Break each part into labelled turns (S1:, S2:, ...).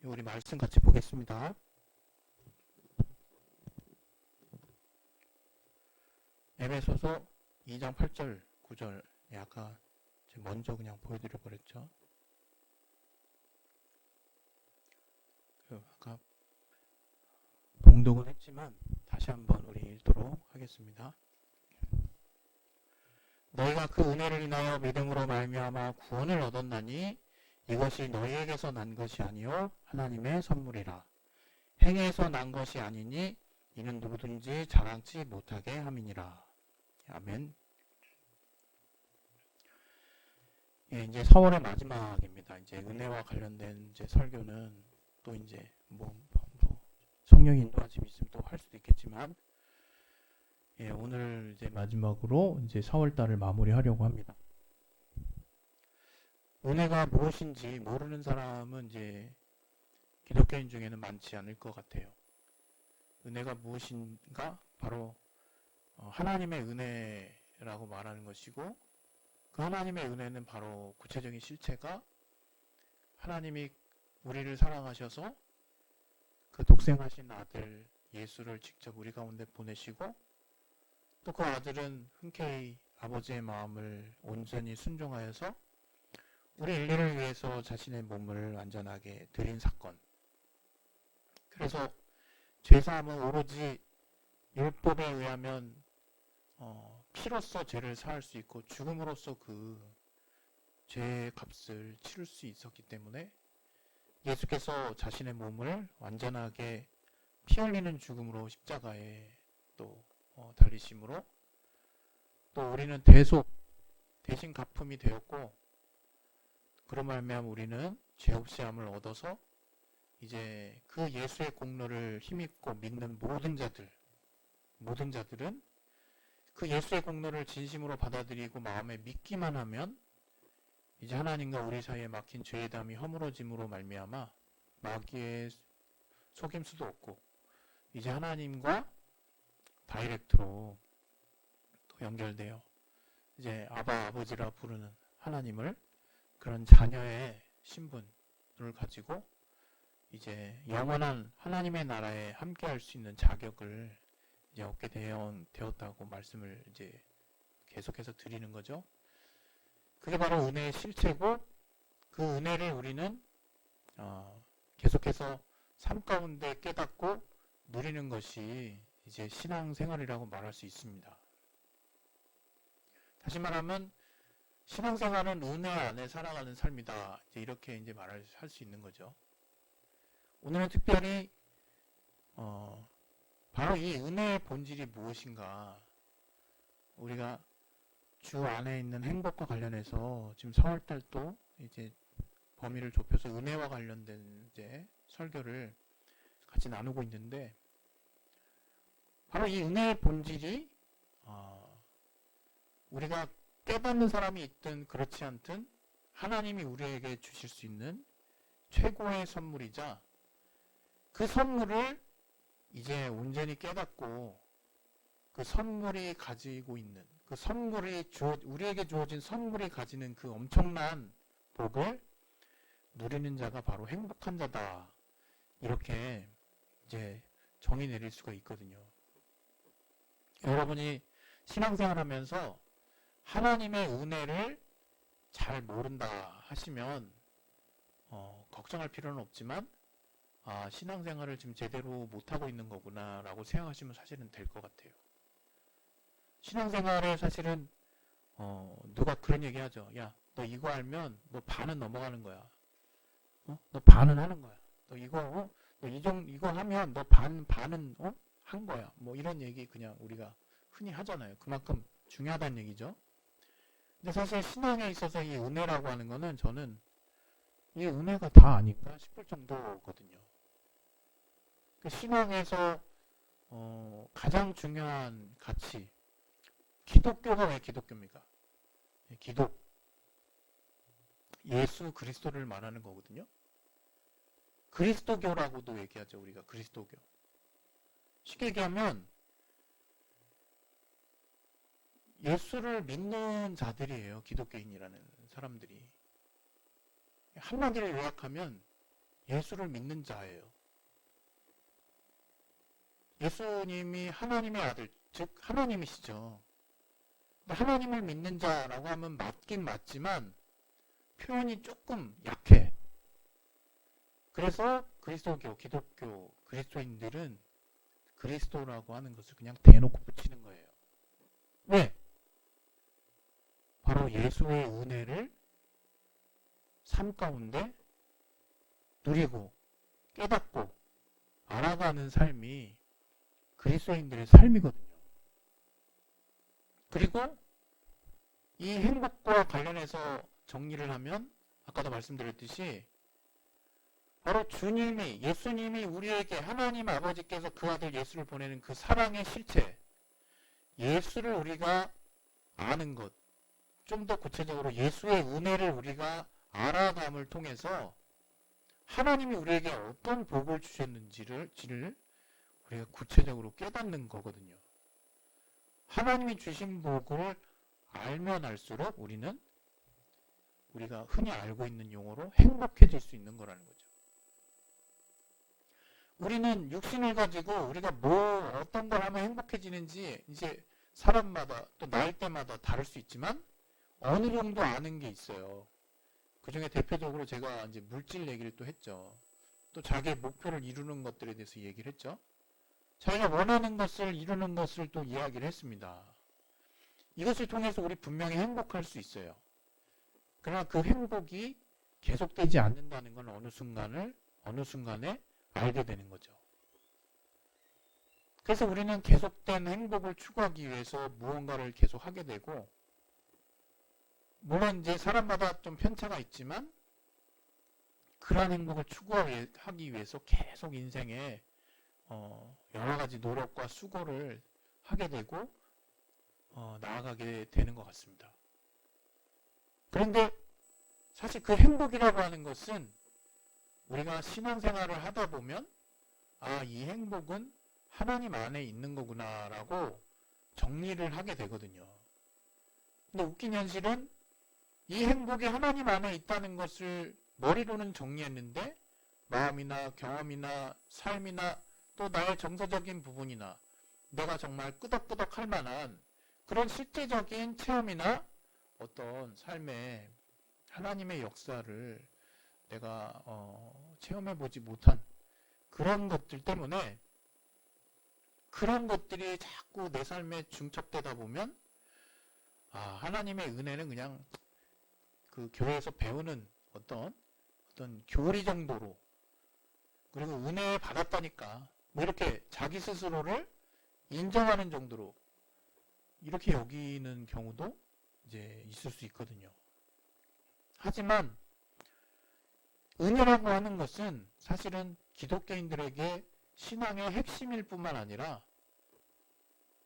S1: 우리 말씀 같이 보겠습니다. 에베소서 2장 8절 9절. 아까 먼저 그냥 보여드려 버렸죠. 아까 봉독은 했지만 다시 한번 우리 읽도록 하겠습니다. 너희가 그 은혜를 인하여 믿음으로 말미암아 구원을 얻었나니 이것이 너희에게서 난 것이 아니요 하나님의 선물이라. 행위에서 난 것이 아니니 이는 누구든지 자랑치 못하게 함이니라. 아멘. 예, 이제 4월의 마지막입니다. 이제 은혜와 관련된 이제 설교는 또 이제 성령이 인도하심이 있으면 또 할 수도 있겠지만, 예, 오늘 이제 마지막으로 이제 4월 달을 마무리하려고 합니다. 은혜가 무엇인지 모르는 사람은 이제 기독교인 중에는 많지 않을 것 같아요. 은혜가 무엇인가? 바로 하나님의 은혜라고 말하는 것이고, 그 하나님의 은혜는 바로 구체적인 실체가 하나님이 우리를 사랑하셔서 그 독생하신 아들 예수를 직접 우리 가운데 보내시고, 또 그 아들은 흔쾌히 아버지의 마음을 온전히 순종하여서 우리 인류를 위해서 자신의 몸을 완전하게 드린 사건. 그래서 죄사함은 오로지 율법에 의하면 피로써 죄를 사할 수 있고 죽음으로써 그 죄의 값을 치를 수 있었기 때문에 예수께서 자신의 몸을 완전하게 피 흘리는 죽음으로 십자가에 또 달리심으로 또 우리는 대신 갚음이 되었고, 그로 말미암아 우리는 죄 없이 함을 얻어서 이제 그 예수의 공로를 힘입고 믿는 모든 자들은 그 예수의 공로를 진심으로 받아들이고 마음에 믿기만 하면 이제 하나님과 우리 사이에 막힌 죄의 담이 허물어짐으로 말미암아 마귀의 속임수도 없고 이제 하나님과 다이렉트로 또 연결되어 이제 아버지라 부르는 하나님을 그런 자녀의 신분을 가지고 이제 영원한 하나님의 나라에 함께할 수 있는 자격을 이제 얻게 되었다고 말씀을 이제 계속해서 드리는 거죠. 그게 바로 은혜의 실체고, 그 은혜를 우리는 계속해서 삶 가운데 깨닫고 누리는 것이 이제 신앙생활이라고 말할 수 있습니다. 다시 말하면 신앙생활은 은혜 안에 살아가는 삶이다. 이제 이렇게 이제 말할 수 있는 거죠. 오늘은 특별히 바로 이 은혜의 본질이 무엇인가, 우리가 주 안에 있는 행복과 관련해서 지금 4월달도 이제 범위를 좁혀서 은혜와 관련된 이제 설교를 같이 나누고 있는데, 바로 이 은혜의 본질이 우리가 깨닫는 사람이 있든 그렇지 않든 하나님이 우리에게 주실 수 있는 최고의 선물이자, 그 선물을 이제 온전히 깨닫고 그 선물이 가지고 있는 그 우리에게 주어진 선물이 가지는 그 엄청난 복을 누리는 자가 바로 행복한 자다. 이렇게 이제 정의 내릴 수가 있거든요. 여러분이 신앙생활 하면서 하나님의 은혜를 잘 모른다 하시면 걱정할 필요는 없지만 신앙생활을 지금 제대로 못하고 있는 거구나 라고 생각하시면 사실은 될 것 같아요. 신앙생활에 사실은 누가 그런 얘기 하죠. 야, 너 이거 알면 너 반은 넘어가는 거야. 너 반은 하는 거야. 너 이거 이거 하면 너 반은 한 거야. 뭐 이런 얘기 그냥 우리가 흔히 하잖아요. 그만큼 중요하다는 얘기죠. 근데 사실 신앙에 있어서 이 은혜라고 하는 거는 저는 이 은혜가 다 아닌가 싶을 정도거든요. 그 신앙에서 가장 중요한 가치, 기독교가 왜 기독교입니까? 예수 그리스도를 말하는 거거든요. 그리스도교라고도 얘기하죠. 우리가 그리스도교. 쉽게 얘기하면 예수를 믿는 자들이에요. 기독교인이라는 사람들이. 한마디로 요약하면 예수를 믿는 자예요. 예수님이 하나님의 아들, 즉 하나님이시죠. 하나님을 믿는 자라고 하면 맞긴 맞지만 표현이 조금 약해. 그래서 그리스도교, 기독교, 그리스도인들은 그리스도라고 하는 것을 그냥 대놓고 붙이는 거예요. 왜? 바로 예수의 은혜를 삶 가운데 누리고 깨닫고 알아가는 삶이 그리스도인들의 삶이거든요. 그리고 이 행복과 관련해서 정리를 하면 아까도 말씀드렸듯이 바로 주님이, 예수님이 우리에게 하나님 아버지께서 그 아들 예수를 보내는 그 사랑의 실체, 예수를 우리가 아는 것, 좀 더 구체적으로 예수의 은혜를 우리가 알아감을 통해서 하나님이 우리에게 어떤 복을 주셨는지를 우리가 구체적으로 깨닫는 거거든요. 하나님이 주신 복을 알면 알수록 우리는 우리가 흔히 알고 있는 용어로 행복해질 수 있는 거라는 거죠. 우리는 육신을 가지고 우리가 어떤 걸 하면 행복해지는지 이제 사람마다 또 나이대마다 다를 수 있지만 어느 정도 아는 게 있어요. 그 중에 대표적으로 제가 이제 물질 얘기를 또 했죠. 또 자기의 목표를 이루는 것들에 대해서 얘기를 했죠. 자기가 원하는 것을 이루는 것을 또 이야기를 했습니다. 이것을 통해서 우리 분명히 행복할 수 있어요. 그러나 그 행복이 계속되지 않는다는 건 어느 순간에 알게 되는 거죠. 그래서 우리는 계속된 행복을 추구하기 위해서 무언가를 계속 하게 되고, 물론 이제 사람마다 좀 편차가 있지만 그러한 행복을 추구하기 위해서 계속 인생에 여러 가지 노력과 수고를 하게 되고 나아가게 되는 것 같습니다. 그런데 사실 그 행복이라고 하는 것은 우리가 신앙생활을 하다 보면 이 행복은 하나님 안에 있는 거구나라고 정리를 하게 되거든요. 근데 웃긴 현실은 이 행복이 하나님 안에 있다는 것을 머리로는 정리했는데 마음이나 경험이나 삶이나 또 나의 정서적인 부분이나 내가 정말 끄덕끄덕 할 만한 그런 실제적인 체험이나 어떤 삶의 하나님의 역사를 내가 체험해보지 못한 그런 것들 때문에 그런 것들이 자꾸 내 삶에 중첩되다 보면 하나님의 은혜는 그냥 그 교회에서 배우는 어떤 교리 정도로, 그리고 은혜 받았다니까 뭐 이렇게 자기 스스로를 인정하는 정도로 이렇게 여기는 경우도 이제 있을 수 있거든요. 하지만 은혜라고 하는 것은 사실은 기독교인들에게 신앙의 핵심일 뿐만 아니라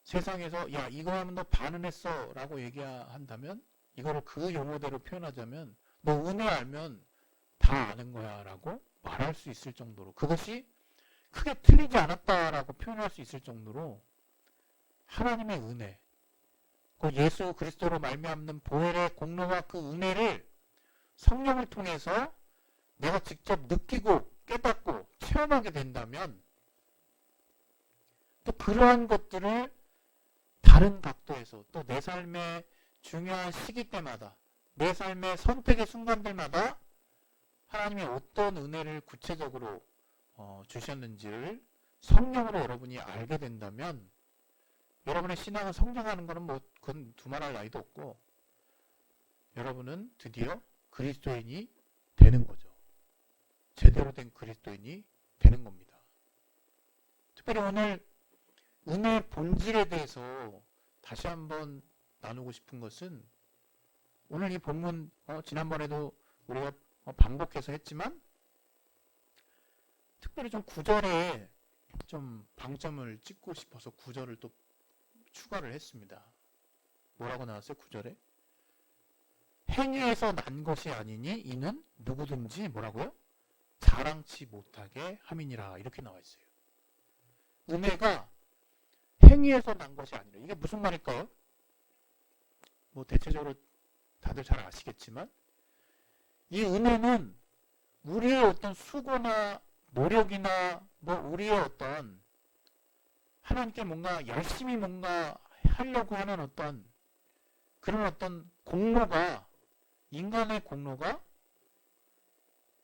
S1: 세상에서 야 이거 하면 너 반은했어 라고 얘기한다면 이거를 그 용어대로 표현하자면 너 은혜 알면 다 아는 거야 라고 말할 수 있을 정도로, 그것이 크게 틀리지 않았다라고 표현할 수 있을 정도로 하나님의 은혜, 그 예수 그리스도로 말미암는 보혈의 공로와 그 은혜를 성령을 통해서 내가 직접 느끼고 깨닫고 체험하게 된다면 또 그러한 것들을 다른 각도에서 또 내 삶의 중요한 시기 때마다 내 삶의 선택의 순간들마다 하나님이 어떤 은혜를 구체적으로 주셨는지를 성령으로 여러분이 알게 된다면 여러분의 신앙은 성장하는 것은 뭐 그건 두말할 나위도 없고 여러분은 드디어 그리스도인이 되는 거죠. 제대로 된 그리스도인이 되는 겁니다. 특별히 오늘 은혜의 본질에 대해서 다시 한번 나누고 싶은 것은 오늘 이 본문 지난번에도 우리가 반복해서 했지만 특별히 좀 구절에 좀 방점을 찍고 싶어서 구절을 또 추가를 했습니다. 뭐라고 나왔어요? 구절에 행위에서 난 것이 아니니 이는 누구든지 뭐라고요? 자랑치 못하게 함이니라 이렇게 나와 있어요. 은혜가 행위에서 난 것이 아니라, 이게 무슨 말일까요? 뭐 대체적으로 다들 잘 아시겠지만 이 은혜는 우리의 어떤 수고나 노력이나 뭐 우리의 어떤 하나님께 뭔가 열심히 뭔가 하려고 하는 어떤 그런 어떤 공로가 인간의 공로가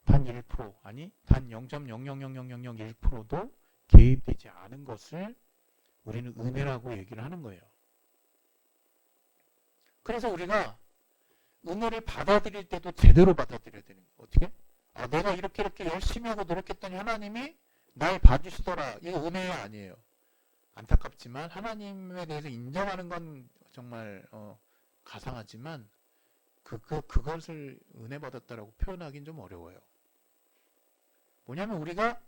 S1: 단 1% 아니 단 0.0000001%도 개입되지 않은 것을 우리는 은혜라고 얘기를 하는 거예요. 그래서 우리가 은혜를 받아들일 때도 제대로 받아들여야 되는 거예요. 어떻게? 아, 내가 이렇게 열심히 하고 노력했더니 하나님이 날 봐주시더라. 이거 은혜 아니에요. 안타깝지만 하나님에 대해서 인정하는 건 정말 가상하지만 그것을 은혜 받았다라고 표현하기는 좀 어려워요. 뭐냐면 우리가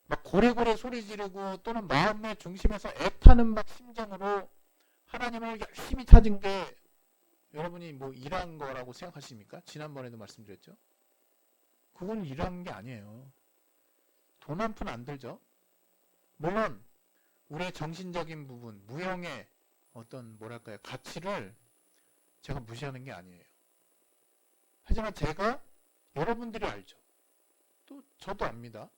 S1: 막 고래고래 소리 지르고 또는 마음의 중심에서 애타는 막 심정으로 하나님을 열심히 찾은 게 여러분이 뭐 일한 거라고 생각하십니까? 지난번에도 말씀드렸죠. 그건 일한 게 아니에요. 돈 한 푼 안 들죠. 물론 우리의 정신적인 부분, 무형의 어떤 뭐랄까요 가치를 제가 무시하는 게 아니에요. 하지만 제가 여러분들이 알죠. 또 저도 압니다.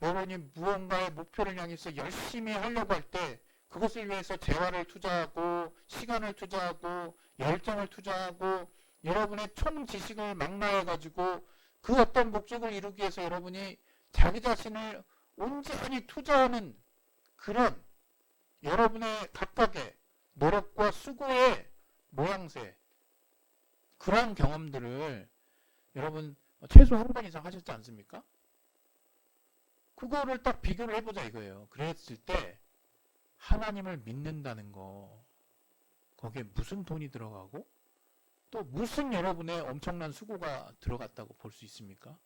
S1: 여러분이 무언가의 목표를 향해서 열심히 하려고 할 때 그것을 위해서 재화를 투자하고 시간을 투자하고 열정을 투자하고 여러분의 총 지식을 망라해가지고 그 어떤 목적을 이루기 위해서 여러분이 자기 자신을 온전히 투자하는 그런 여러분의 각각의 노력과 수고의 모양새 그러한 경험들을 여러분 최소 한 번 이상 하셨지 않습니까? 그거를 딱 비교를 해보자 이거예요. 그랬을 때 하나님을 믿는다는 거 거기에 무슨 돈이 들어가고 또 무슨 여러분의 엄청난 수고가 들어갔다고 볼 수 있습니까?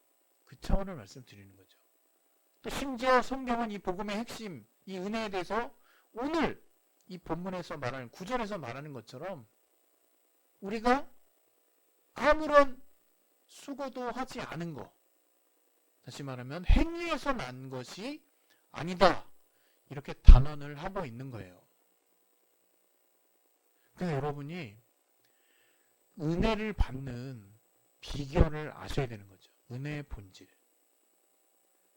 S1: 그 차원을 말씀드리는 거죠. 또 심지어 성경은 이 복음의 핵심, 이 은혜에 대해서 오늘 이 본문에서 말하는 구절에서 말하는 것처럼 우리가 아무런 수고도 하지 않은 것, 다시 말하면 행위에서 난 것이 아니다. 이렇게 단언을 하고 있는 거예요. 그래서 여러분이 은혜를 받는 비결을 아셔야 되는 거죠. 은혜의 본질.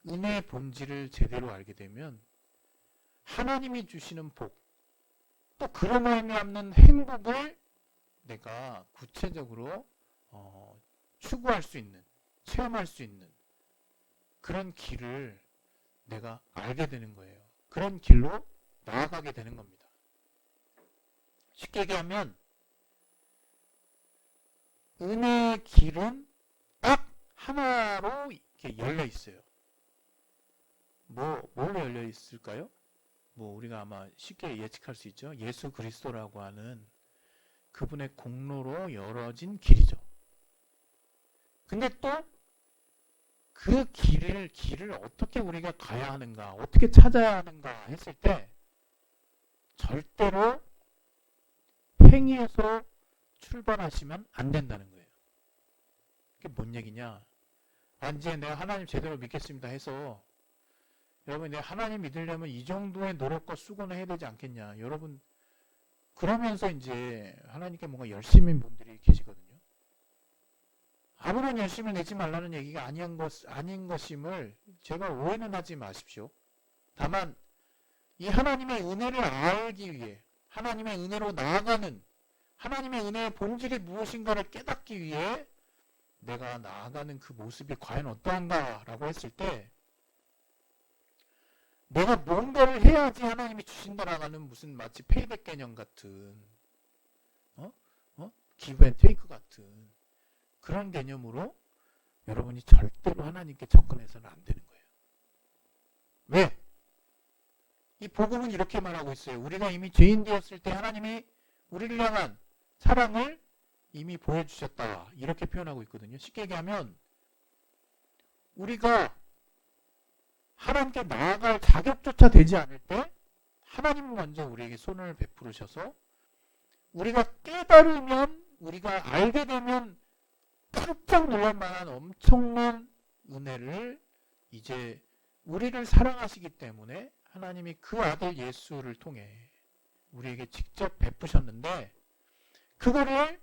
S1: 은혜의 본질을 제대로 알게 되면 하나님이 주시는 복, 또 그로 말미암는 행복을 내가 구체적으로 추구할 수 있는, 체험할 수 있는 그런 길을 내가 알게 되는 거예요. 그런 길로 나아가게 되는 겁니다. 쉽게 얘기하면 은혜의 길은 딱 하나로 이렇게 열려 있어요. 뭘로 열려 있을까요? 우리가 아마 쉽게 예측할 수 있죠. 예수 그리스도라고 하는 그분의 공로로 열어진 길이죠. 근데 또 그 길을 어떻게 우리가 가야 하는가, 어떻게 찾아야 하는가 했을 때 절대로 행위에서 출발하시면 안 된다는 거예요. 그게 뭔 얘기냐? 이제 내가 하나님 제대로 믿겠습니다 해서 여러분 내가 하나님 믿으려면 이 정도의 노력과 수고는 해야 되지 않겠냐. 여러분 그러면서 이제 하나님께 뭔가 열심인 분들이 계시거든요. 아무런 열심을 내지 말라는 얘기가 아닌 것임을 제가 오해는 하지 마십시오. 다만 이 하나님의 은혜를 알기 위해 하나님의 은혜로 나아가는 하나님의 은혜의 본질이 무엇인가를 깨닫기 위해 내가 나아가는 그 모습이 과연 어떠한가라고 했을 때 내가 뭔가를 해야지 하나님이 주신다라는 무슨 마치 페이백 개념 같은 기브 앤 테이크 같은 그런 개념으로 여러분이 절대로 하나님께 접근해서는 안 되는 거예요. 왜? 이 복음은 이렇게 말하고 있어요. 우리가 이미 죄인 되었을 때 하나님이 우리를 향한 사랑을 이미 보여주셨다. 이렇게 표현하고 있거든요. 쉽게 얘기하면 우리가 하나님께 나아갈 자격조차 되지 않을 때 하나님은 먼저 우리에게 손을 베풀으셔서 우리가 깨달으면 우리가 알게 되면 깜짝 놀랄 만한 엄청난 은혜를 이제 우리를 사랑하시기 때문에 하나님이 그 아들 예수를 통해 우리에게 직접 베푸셨는데 그거를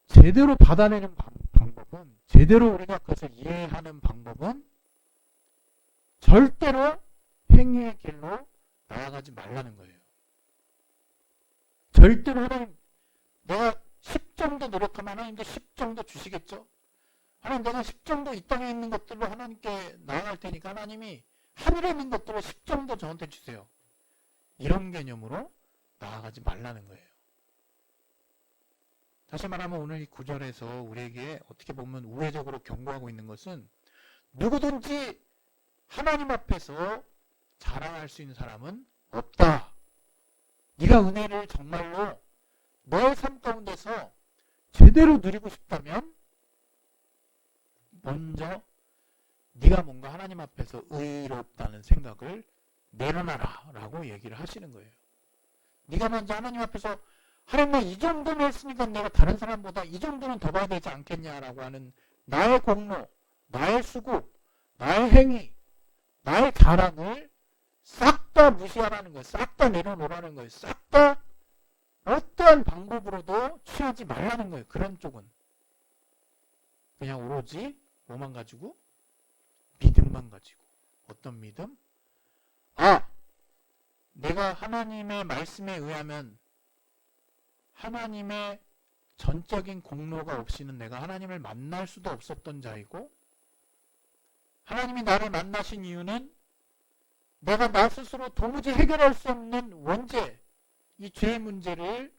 S1: 제대로 받아내는 방법 방법은, 제대로 우리가 그것을 이해하는 방법은 절대로 행위의 길로 나아가지 말라는 거예요. 절대로 하나님, 내가 10 정도 노력하면 하나님도 10 정도 주시겠죠? 하나님, 내가 10 정도 이 땅에 있는 것들로 하나님께 나아갈 테니까 하나님이 하늘에 있는 것들로 10 정도 저한테 주세요. 이런 개념으로 나아가지 말라는 거예요. 다시 말하면 오늘 이 구절에서 우리에게 어떻게 보면 우회적으로 경고하고 있는 것은, 누구든지 하나님 앞에서 자랑할 수 있는 사람은 없다. 네가 은혜를 정말로 너의 삶 가운데서 제대로 누리고 싶다면 먼저 네가 뭔가 하나님 앞에서 의롭다는 생각을 내려놔라 라고 얘기를 하시는 거예요. 네가 먼저 하나님 앞에서 하나님, 나 이 정도는 했으니까 내가 다른 사람보다 이 정도는 더 봐야 되지 않겠냐라고 하는 나의 공로, 나의 수고, 나의 행위, 나의 자랑을 싹 다 무시하라는 거예요. 싹 다 내려놓으라는 거예요. 싹 다 어떠한 방법으로도 취하지 말라는 거예요. 그런 쪽은. 그냥 오로지 뭐만 가지고? 믿음만 가지고. 어떤 믿음? 아! 내가 하나님의 말씀에 의하면 하나님의 전적인 공로가 없이는 내가 하나님을 만날 수도 없었던 자이고, 하나님이 나를 만나신 이유는 내가 나 스스로 도무지 해결할 수 없는 원죄, 이 죄의 문제를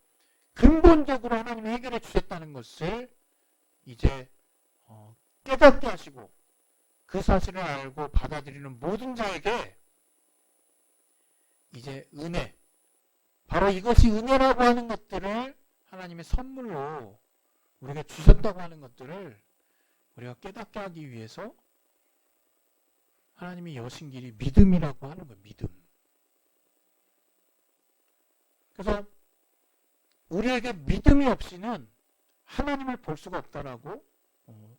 S1: 근본적으로 하나님이 해결해 주셨다는 것을 이제 깨닫게 하시고, 그 사실을 알고 받아들이는 모든 자에게 이제 은혜, 바로 이것이 은혜라고 하는 것들을 하나님의 선물로 우리가 주셨다고 하는 것들을 우리가 깨닫게 하기 위해서 하나님이 여신 길이 믿음이라고 하는 거예요. 믿음. 그래서 우리에게 믿음이 없이는 하나님을 볼 수가 없다라고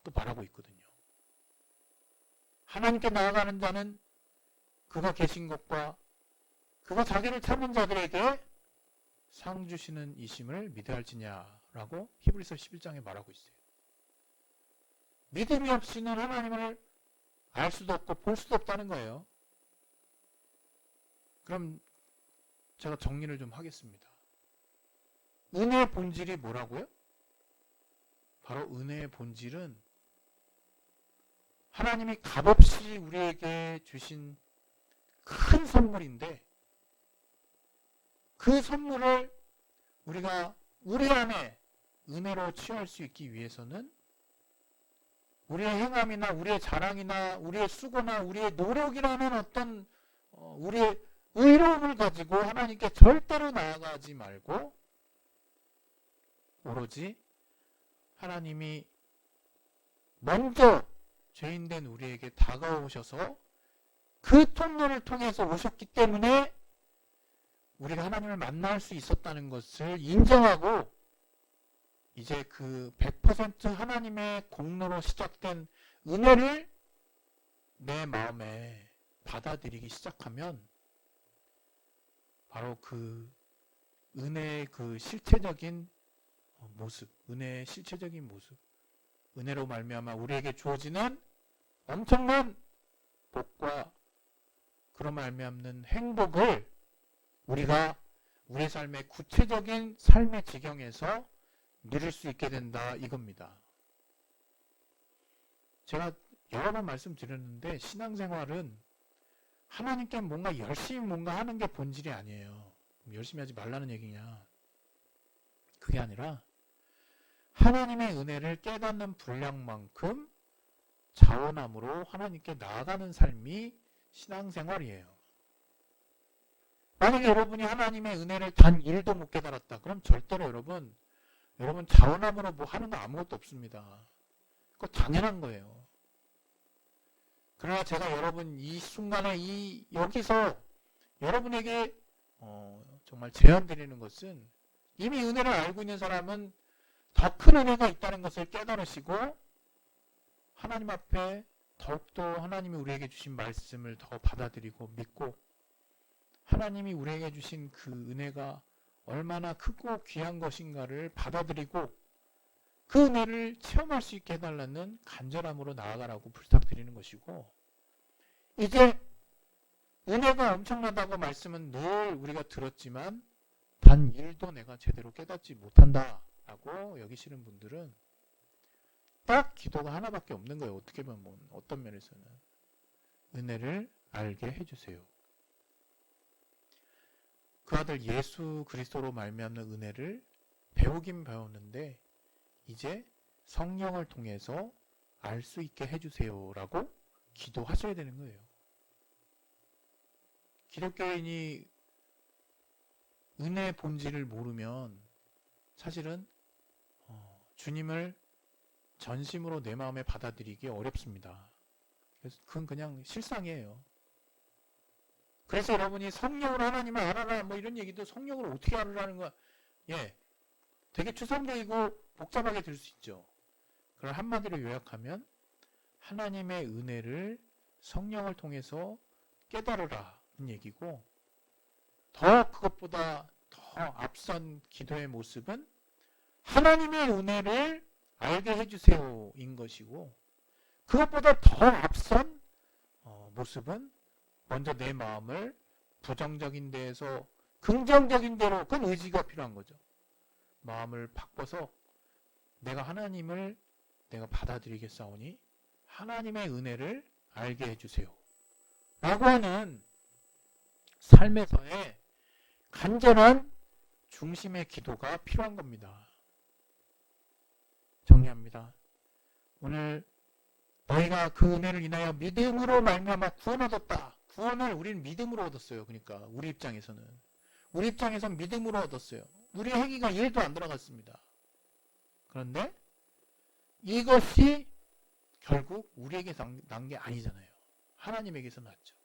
S1: 또 말하고 있거든요. 하나님께 나아가는 자는 그가 계신 것과 그가 자기를 찾는 자들에게 상 주시는 이심을 믿어야 할지냐라고 히브리서 11장에 말하고 있어요. 믿음이 없이는 하나님을 알 수도 없고 볼 수도 없다는 거예요. 그럼 제가 정리를 좀 하겠습니다. 은혜의 본질이 뭐라고요? 바로 은혜의 본질은 하나님이 값없이 우리에게 주신 큰 선물인데, 그 선물을 우리가 우리 안에 은혜로 취할 수 있기 위해서는 우리의 행함이나 우리의 자랑이나 우리의 수고나 우리의 노력이라는 어떤 우리의 의로움을 가지고 하나님께 절대로 나아가지 말고, 오로지 하나님이 먼저 죄인된 우리에게 다가오셔서 그 통로를 통해서 오셨기 때문에 우리가 하나님을 만날 수 있었다는 것을 인정하고, 이제 그 100% 하나님의 공로로 시작된 은혜를 내 마음에 받아들이기 시작하면 바로 그 은혜의 그 실체적인 모습, 은혜의 실체적인 모습, 은혜로 말미암아 우리에게 주어지는 엄청난 복과 그로 말미암는 행복을 우리가 우리의 삶의 구체적인 삶의 지경에서 누릴 수 있게 된다, 이겁니다. 제가 여러 번 말씀드렸는데 신앙생활은 하나님께 뭔가 열심히 뭔가 하는 게 본질이 아니에요. 열심히 하지 말라는 얘기냐? 그게 아니라 하나님의 은혜를 깨닫는 분량만큼 자원함으로 하나님께 나아가는 삶이 신앙생활이에요. 만약에 여러분이 하나님의 은혜를 단 1도 못 깨달았다, 그럼 절대로 여러분 자원함으로 뭐 하는 거 아무것도 없습니다. 그거 당연한 거예요. 그러나 제가 여러분 이 순간에 여기서 여러분에게 정말 제안 드리는 것은, 이미 은혜를 알고 있는 사람은 더 큰 은혜가 있다는 것을 깨달으시고 하나님 앞에 더욱더 하나님이 우리에게 주신 말씀을 더 받아들이고 믿고, 하나님이 우리에게 주신 그 은혜가 얼마나 크고 귀한 것인가를 받아들이고, 그 은혜를 체험할 수 있게 해달라는 간절함으로 나아가라고 부탁드리는 것이고, 이제 은혜가 엄청나다고 말씀은 늘 우리가 들었지만 단 1도 내가 제대로 깨닫지 못한다라고 여기시는 분들은 딱 기도가 하나밖에 없는 거예요. 어떻게 보면 어떤 면에서는 은혜를 알게 해주세요. 그 아들 예수 그리스도로 말미암는 은혜를 배우긴 배웠는데 이제 성령을 통해서 알 수 있게 해주세요라고 기도하셔야 되는 거예요. 기독교인이 은혜의 본질을 모르면 사실은 주님을 전심으로 내 마음에 받아들이기 어렵습니다. 그래서 그건 그냥 실상이에요. 그래서 여러분이 성령으로 하나님을 알아라 뭐 이런 얘기도 성령으로 어떻게 알으라는 거야. 예, 되게 추상적이고 복잡하게 들 수 있죠. 그걸 한마디로 요약하면 하나님의 은혜를 성령을 통해서 깨달으라는 얘기고, 더 그것보다 더 앞선 기도의 모습은 하나님의 은혜를 알게 해주세요 인 것이고, 그것보다 더 앞선 모습은 먼저 내 마음을 부정적인 데에서 긍정적인 데로, 그건 의지가 필요한 거죠. 마음을 바꿔서 내가 하나님을 내가 받아들이겠사오니 하나님의 은혜를 알게 해주세요 라고 하는 삶에서의 간절한 중심의 기도가 필요한 겁니다. 정리합니다. 오늘 너희가 그 은혜를 인하여 믿음으로 말미암아 구원 얻었다. 구원을 우리는 믿음으로 얻었어요. 그러니까 우리 입장에서는 믿음으로 얻었어요. 우리 행위가 1도 안 들어갔습니다. 그런데 이것이 결국 우리에게 난 게 아니잖아요. 하나님에게서 났죠.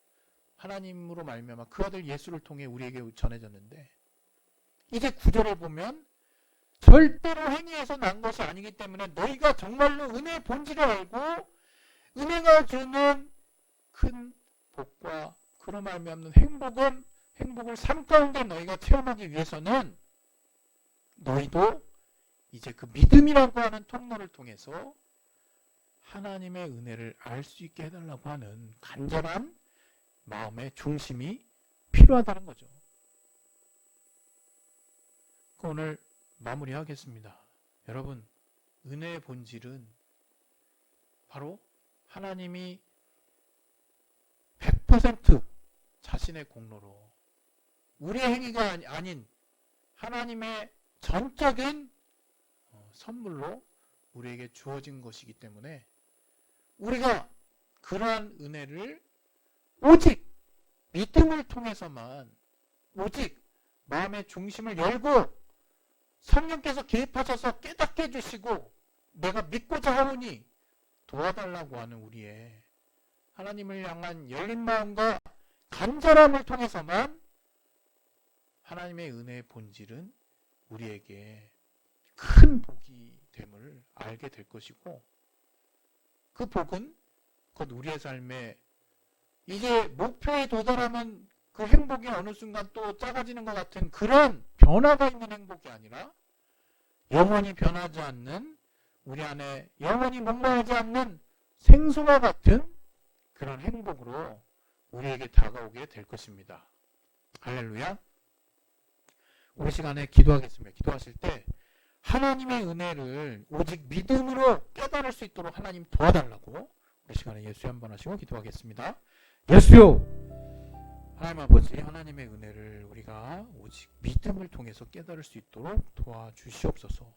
S1: 하나님으로 말미암아 그 아들 예수를 통해 우리에게 전해졌는데, 이제 구절을 보면 절대로 행위에서 난 것이 아니기 때문에 너희가 정말로 은혜의 본질을 알고 은혜가 주는 큰 복과 그로 말미암는 행복을 삶 가운데 너희가 체험하기 위해서는 너희도 이제 그 믿음이라고 하는 통로를 통해서 하나님의 은혜를 알 수 있게 해달라고 하는 간절한 마음의 중심이 필요하다는 거죠. 오늘 마무리하겠습니다. 여러분, 은혜의 본질은 바로 하나님이 100% 자신의 공로로 우리의 행위가 아닌 하나님의 전적인 선물로 우리에게 주어진 것이기 때문에 우리가 그러한 은혜를 오직 믿음을 통해서만, 오직 마음의 중심을 열고 성령께서 개입하셔서 깨닫게 해주시고 내가 믿고자 하오니 도와달라고 하는 우리의 하나님을 향한 열린 마음과 간절함을 통해서만 하나님의 은혜의 본질은 우리에게 큰 복이 됨을 알게 될 것이고, 그 복은 곧 우리의 삶에 이제 목표에 도달하면 그 행복이 어느 순간 또 작아지는 것 같은 그런 변화가 있는 행복이 아니라 영원히 변하지 않는, 우리 안에 영원히 목마르지 않는 생수와 같은 그런 행복으로 우리에게 다가오게 될 것입니다. 할렐루야. 우리 시간에 기도하겠습니다. 기도하실 때 하나님의 은혜를 오직 믿음으로 깨달을 수 있도록 하나님 도와달라고 우리 시간에 예수 한번 하시고 기도하겠습니다. 예수요. 하나님 아버지, 하나님의 은혜를 우리가 오직 믿음을 통해서 깨달을 수 있도록 도와주시옵소서.